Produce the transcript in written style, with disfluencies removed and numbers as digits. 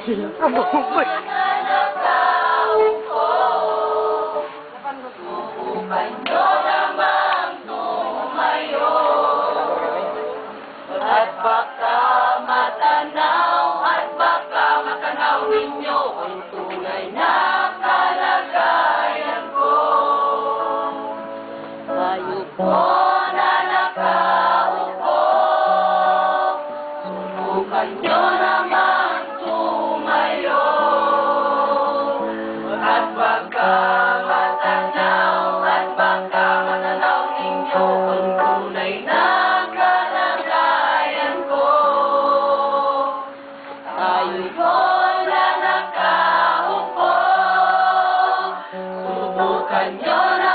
Sila ka mo ba? Subukan nyo namang tumayo at baka matanaw ninyo ang tunay na kalagayan ko. Kayo po na nakaupo, subukan nyo namang tumayo at baka matanaw ninyo ang tunay na kalagayan ko. Tayo po na nakaupo, subukan nyo na